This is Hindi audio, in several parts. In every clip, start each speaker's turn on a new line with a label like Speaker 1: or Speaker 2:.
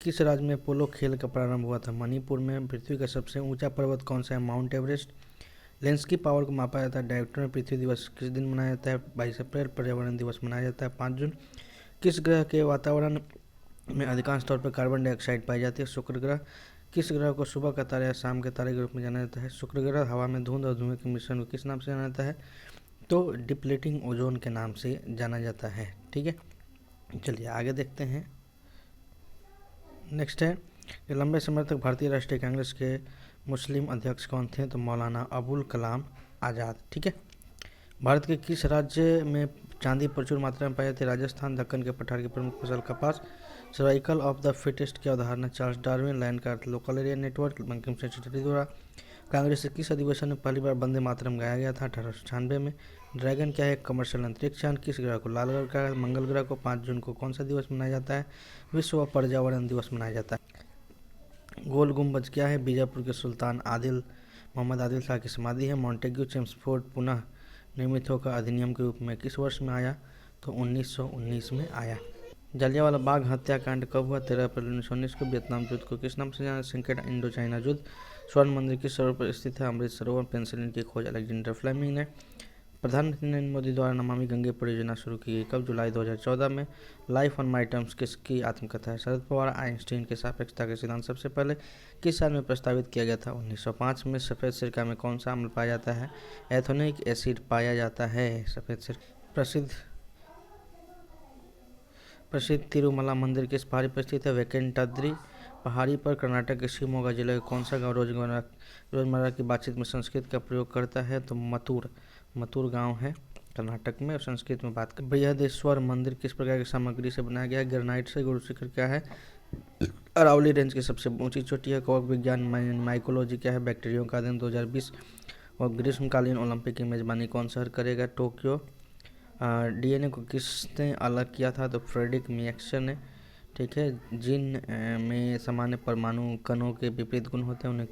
Speaker 1: किस राज्य में पोलो खेल का प्रारंभ हुआ था? मणिपुर में। पृथ्वी का सबसे ऊंचा पर्वत कौन सा है? Mount Everest. लेंस की पावर को मापा जाता है डायरेक्टर में। पृथ्वी दिवस किस दिन मनाया जाता है? 22 अप्रैल। पर्यावरण दिवस मनाया जाता है 5 जून। किस ग्रह के वातावरण में अधिकांश तौर पर कार्बन डाइऑक्साइड पाई जाती है? शुक्र ग्रह। किस ग्रह को सुबह का तारा या शाम के तारे के रूप में जाना जाता है? शुक्र ग्रह। हवा में धुंध और धुएं के मिश्रण को किस नाम से जाना जाता है? तो डिप्लीटिंग ओजोन के नाम से जाना जाता है। ठीक है, चलिए आगे देखते हैं। नेक्स्ट है कि लंबे समय तक भारतीय राष्ट्रीय कांग्रेस के मुस्लिम अध्यक्ष कौन थे? तो मौलाना अबुल कलाम आज़ाद। ठीक है, भारत के किस राज्य में चांदी प्रचुर मात्रा में पाई जाती है? राजस्थान। दक्कन के पठार की प्रमुख फसल कपास। सर्वाइकल ऑफ द फिटेस्ट की अवधारणा चार्ल्स डार्विन। लैंड का अर्थ local area network. Bankim Chandra Chatterjee द्वारा कांग्रेस के किस अधिवेशन में पहली बार वंदे मातरम गाया गया था? 1896 में। ड्रैगन क्या है? कमर्शियल अंतरिक्ष यान। किस ग्रह को लाल ग्रह का? मंगल ग्रह को। 5 जून को कौन सा दिवस मनाया जाता है? विश्व पर्यावरण दिवस मनाया जाता है। गोल गुम्बज क्या है? बीजापुर के सुल्तान मोहम्मद आदिल शाह की समाधि है। मॉन्टेग्यू चेम्सफोर्ड पुनः निर्मित होकर अधिनियम के रूप में किस वर्ष में आया? तो 1919 में आया। जलियांवाला बाग हत्याकांड कब हुआ? 13 अप्रैल 1919 को। वियतनाम युद्ध को किस नाम से जाना? संकट इंडो चाइना युद्ध। स्वर्ण मंदिर किस सरोवर पर स्थित है? अमृत सरोवर। पेंसिलिन की खोज अलेक्जेंडर फ्लेमिंग ने। प्रधानमंत्री नरेंद्र मोदी द्वारा नमामि गंगे परियोजना शुरू की गई कब? जुलाई 2014 में। लाइफ ऑन माई टर्म्स किसकी आत्मकथा है? शरद पवार। आइंस्टीन के सापेक्षता के सिद्धांत सबसे पहले किस साल में प्रस्तावित किया गया था? 1905 में। सफ़ेद सिरका में कौन सा अम्ल पाया जाता है? एथोनिक एसिड पाया जाता है सफ़ेद सिरका। प्रसिद्ध तिरुमला मंदिर किस पहाड़ी पर स्थित है? वेंकटाद्रि पहाड़ी पर। कर्नाटक के शिवमोगा जिले का कौन सा गाँव रोजमर्रा की बातचीत में संस्कृत का प्रयोग करता है? तो मथुर गांव है कर्नाटक में और संस्कृत में बात कर। बृहदेश्वर मंदिर किस प्रकार की सामग्री से बनाया गया है? ग्रेनाइट से। गुरु शिखर क्या है? अरावली रेंज की सबसे ऊंची चोटी है। कवक विज्ञान माइकोलॉजी क्या है? बैक्टीरियो का अध्ययन। 2020 और ग्रीष्मकालीन ओलंपिक की मेजबानी कौन शहर करेगा? टोक्यो। डीएनए को किसने अलग किया था? तो फ्रेडरिक मिक्सर ने। ठीक है, जिन में सामान्य परमाणु कणों के विपरीत गुण होते हैं उन्हें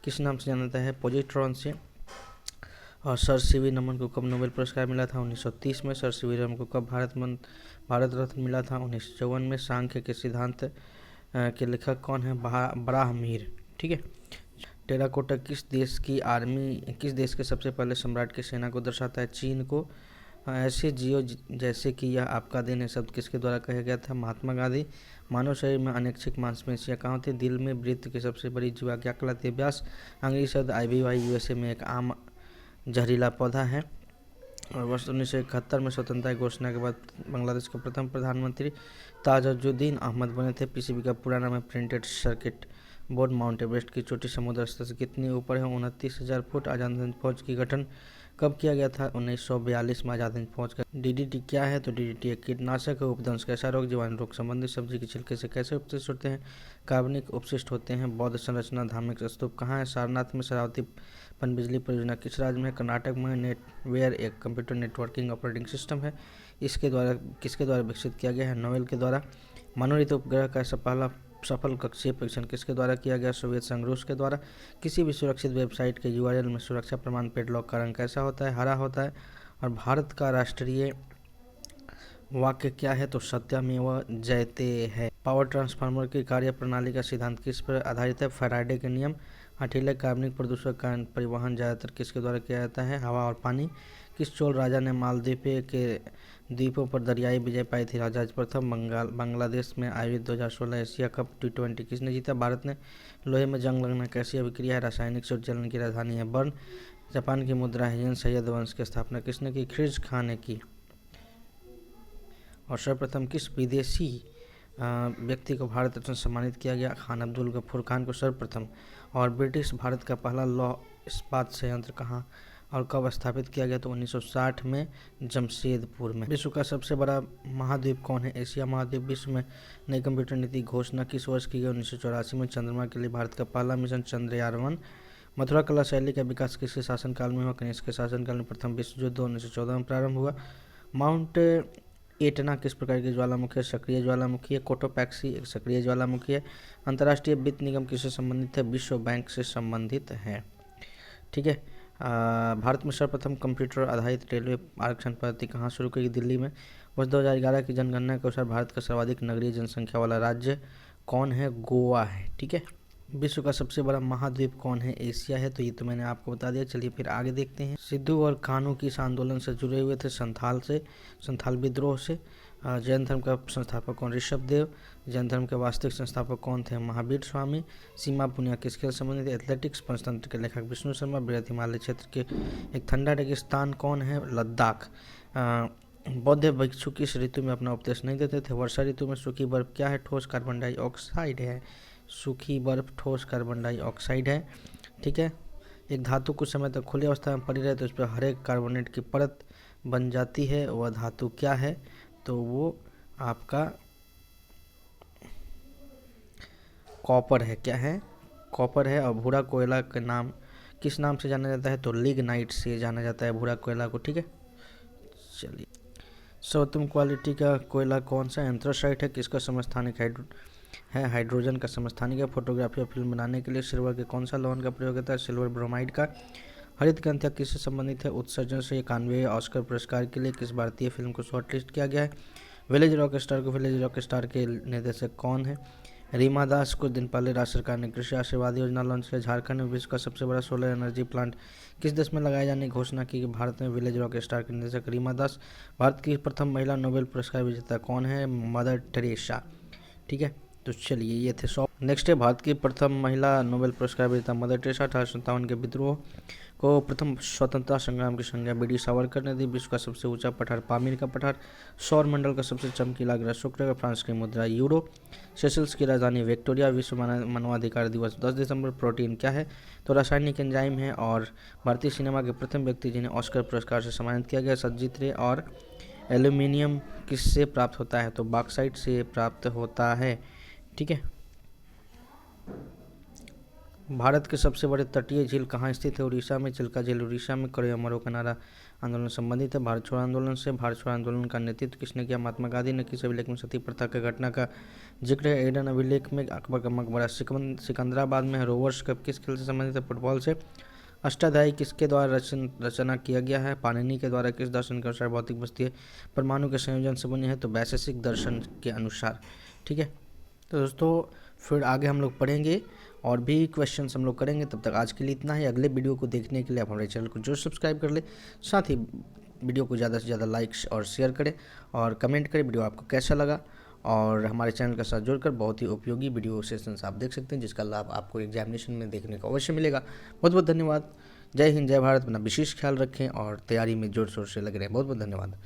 Speaker 1: किस नाम से जाना जाता है? पॉजिट्रॉन से। और सर सीवी रमन को कब नोबेल पुरस्कार मिला था? 1930 में। सर सीवी रमन को कब भारत रत्न मिला था? 1954 में। सांख्य के सिद्धांत के लेखक कौन है? ब्राह्मीर। ठीक है, टेराकोटा किस देश के सबसे पहले सम्राट की सेना को दर्शाता है? चीन को। ऐसे जियो जैसे कि यह आपका दिन है शब्द किसके द्वारा कहा गया था? महात्मा गांधी। मानव शरीर में अनैच्छिक मांसपेशियां कहाँ होती है? दिल में। वृत्त की सबसे बड़ी जीवा क्या कहलाती है? व्यास। अंग्रेजी शब्द IVY USA में एक आम जहरीला पौधा है। और वर्ष 1971 में स्वतंत्रता की घोषणा के बाद बांग्लादेश के प्रथम प्रधानमंत्री ताजुद्दीन अहमद बने थे। PCB का पूरा नाम है printed circuit board. Mount Everest की चोटी समुद्र स्तर से कितनी ऊपर है? 29,000 फुट। आज़ाद हिंद फौज की गठन कब किया गया था? 1942 में आज़ाद हिंद फौज का। DDT क्या है? तो DDT एक कीटनाशक है। उपदंश कैसा रोग? जीवाणु रोग संबंधी। सब्जी के छिलके से कैसे अपशिष्ट होते हैं? कार्बनिक अपशिष्ट होते हैं। बौद्ध संरचना धार्मिक स्तूप कहाँ है? सारनाथ में। शरावती पनबिजली परियोजना किस राज्य में? कर्नाटक में। नेटवेयर एक कंप्यूटर नेटवर्किंग ऑपरेटिंग सिस्टम है। किसके द्वारा विकसित किया गया है? नोवेल के द्वारा। मनोनीत उपग्रह का पहला सफल कक्षीय परीक्षण किसके द्वारा किया गया? सोवियत संघ रूस के द्वारा। किसी भी सुरक्षित वेबसाइट के URL में सुरक्षा प्रमाण पेडलॉक का रंग कैसा होता है? हरा होता है। और भारत का राष्ट्रीय वाक्य क्या है? तो सत्यमेव जयते है। पावर ट्रांसफार्मर की कार्य प्रणाली का सिद्धांत किस पर आधारित है? फैराडे के नियम। हठीले कार्बनिक प्रदूषक का परिवहन ज़्यादातर किसके द्वारा किया जाता है? हवा और पानी। किस चोल राजा ने मालदीव के द्वीपों पर दरियाई विजय पाई थी? राजा प्रथम। बांग्लादेश में आयोजित 2016 एशिया कप T20 किसने जीता? भारत ने। लोहे में जंग लगना कैसी अभिक्रिया है? रासायनिक से उत्जलन की राजधानी है बर्न। जापान की मुद्रा है सैयद वंश की स्थापना किसने की? खिर्ज खान ने की। और सर्वप्रथम किस विदेशी व्यक्ति को भारत रत्न सम्मानित किया गया? खान अब्दुल गफूर खान को सर्वप्रथम। और ब्रिटिश भारत का पहला लौह इस्पात संयंत्र कहाँ और कब स्थापित किया गया? तो 1960 में जमशेदपुर में। विश्व का सबसे बड़ा महाद्वीप कौन है? एशिया महाद्वीप। विश्व में नई कंप्यूटर नीति घोषणा किस वर्ष की गई? 1984 में। चंद्रमा के लिए भारत का पहला मिशन चंद्रयान-1। मथुरा कला शैली का विकास किसके शासनकाल में हुआ? कनिष्क के शासनकाल में। प्रथम विश्व युद्ध 1914 में प्रारंभ हुआ। माउंट एटना किस प्रकार की ज्वालामुखी है? सक्रिय ज्वालामुखी है। कोटोपैक्सी एक सक्रिय ज्वालामुखी है। अंतर्राष्ट्रीय वित्त निगम किससे संबंधित है? विश्व बैंक से संबंधित है। ठीक है, भारत में सर्वप्रथम कंप्यूटर आधारित रेलवे आरक्षण पद्धति कहाँ शुरू की? दिल्ली में। वर्ष 2011 की जनगणना के अनुसार भारत का सर्वाधिक नगरीय जनसंख्या वाला राज्य कौन है? गोवा है। ठीक है। विश्व का सबसे बड़ा महाद्वीप कौन है? एशिया है। तो ये तो मैंने आपको बता दिया। चलिए फिर आगे देखते हैं। सिद्धू और कान्हू किस आंदोलन से जुड़े हुए थे? संथाल विद्रोह से। जैन धर्म का संस्थापक कौन? ऋषभ देव। जैन धर्म के वास्तविक संस्थापक कौन थे? महावीर स्वामी। सीमा पुनिया किस खेल संबंधित? एथलेटिक्स। पंचतंत्र के लेखक विष्णु शर्मा। बृहद हिमालय क्षेत्र के एक ठंडा रेगिस्तान कौन है? लद्दाख। बौद्ध भिक्षु किस ऋतु में अपना उपदेश नहीं देते थे? वर्षा ऋतु में। सूखी बर्फ क्या है? ठोस कार्बन डाइऑक्साइड है। सूखी बर्फ ठोस कार्बन डाइऑक्साइड है। ठीक है। एक धातु कुछ समय तक खुली अवस्था में पड़ी रहे तो उस पर हर एक कार्बोनेट की परत बन जाती है। वह धातु क्या है? तो वो आपका कॉपर है। क्या है? कॉपर है। और भूरा कोयला का नाम किस नाम से जाना जाता है? तो लिग्नाइट से जाना जाता है भूरा कोयला को। ठीक है। चलिए, सर्वोत्तम क्वालिटी का कोयला कौन सा? एंथ्रासाइट है। किसका समस्थानिक हाइड्रोजन का समस्थानिक है। फोटोग्राफी और फिल्म बनाने के लिए सिल्वर के कौन सा लौह का प्रयोग होता है? सिल्वर ब्रोमाइड का। हरित क्रांति किससे संबंधित है? उत्सर्जन से। 91वें ऑस्कर पुरस्कार के लिए किस भारतीय फिल्म को शॉर्टलिस्ट किया गया है? विलेज रॉक स्टार के निर्देशक कौन है? रीमा दास। कुछ दिन पहले राज्य सरकार ने कृषि आशीर्वाद योजना लॉन्च किया। झारखंड में विश्व का सबसे बड़ा सोलर एनर्जी प्लांट किस देश में लगाए जाने की घोषणा की? भारत में। विलेज रॉक स्टार के निर्देशक रीमा दास। भारत की प्रथम महिला नोबेल पुरस्कार विजेता कौन है? Mother Teresa. ठीक है। तो चलिए, ये थे 100। नेक्स्ट है भारत की प्रथम महिला नोबेल पुरस्कार विजेता मदर टेरेसा। 1857 के विद्रोह को प्रथम स्वतंत्रता संग्राम की संज्ञा बी डी सावरकर ने दी। विश्व का सबसे ऊंचा पठार पामीर का पठार। सौर मंडल का सबसे चमकीला ग्रह शुक्र का। फ्रांस की मुद्रा यूरो। सेशल्स की राजधानी विक्टोरिया। विश्व मानवाधिकार दिवस 10 दिसंबर। प्रोटीन क्या है? तो रासायनिक एंजाइम है। और भारतीय सिनेमा के प्रथम व्यक्ति जिन्हें ऑस्कर पुरस्कार से सम्मानित किया गया सत्यजीत रे। और एल्यूमिनियम किससे प्राप्त होता है? तो बॉक्साइट से प्राप्त होता है। ठीक है। भारत के सबसे बड़े तटीय झील कहाँ स्थित है? उड़ीसा में। चिल्का झील उड़ीसा में। करो या मरो का नारा आंदोलन संबंधित है भारत छोड़ो आंदोलन से। भारत छोड़ो आंदोलन का नेतृत्व किसने किया? महात्मा गांधी ने। किस अभिलेख में सती प्रथा की घटना का जिक्र है? एडन अभिलेख में। अकबर का मकबरा सिकंदराबाद में है। रोवर्स कप किस खेल से संबंधित है? फुटबॉल से। अष्टाध्यायी किसके द्वारा रचना किया गया है? पाणिनि के द्वारा। किस दर्शन के अनुसार भौतिक वस्तु परमाणु के संयोजन से बनी है? तो वैशेषिक दर्शन के अनुसार। ठीक है। तो दोस्तों, फिर आगे हम लोग पढ़ेंगे और भी क्वेश्चंस हम लोग करेंगे। तब तक आज के लिए इतना ही। अगले वीडियो को देखने के लिए आप हमारे चैनल को जरूर सब्सक्राइब कर ले। साथ ही वीडियो को ज़्यादा से ज़्यादा लाइक्स और शेयर करें और कमेंट करें वीडियो आपको कैसा लगा। और हमारे चैनल के साथ जुड़कर बहुत ही उपयोगी वीडियो सेशंस आप देख सकते हैं, जिसका लाभ आपको एग्जामिनेशन में देखने को अवश्य मिलेगा। बहुत बहुत धन्यवाद। जय हिंद, जय भारत। अपना विशेष ख्याल रखें और तैयारी में जोर शोर से लगे रहें। बहुत बहुत धन्यवाद।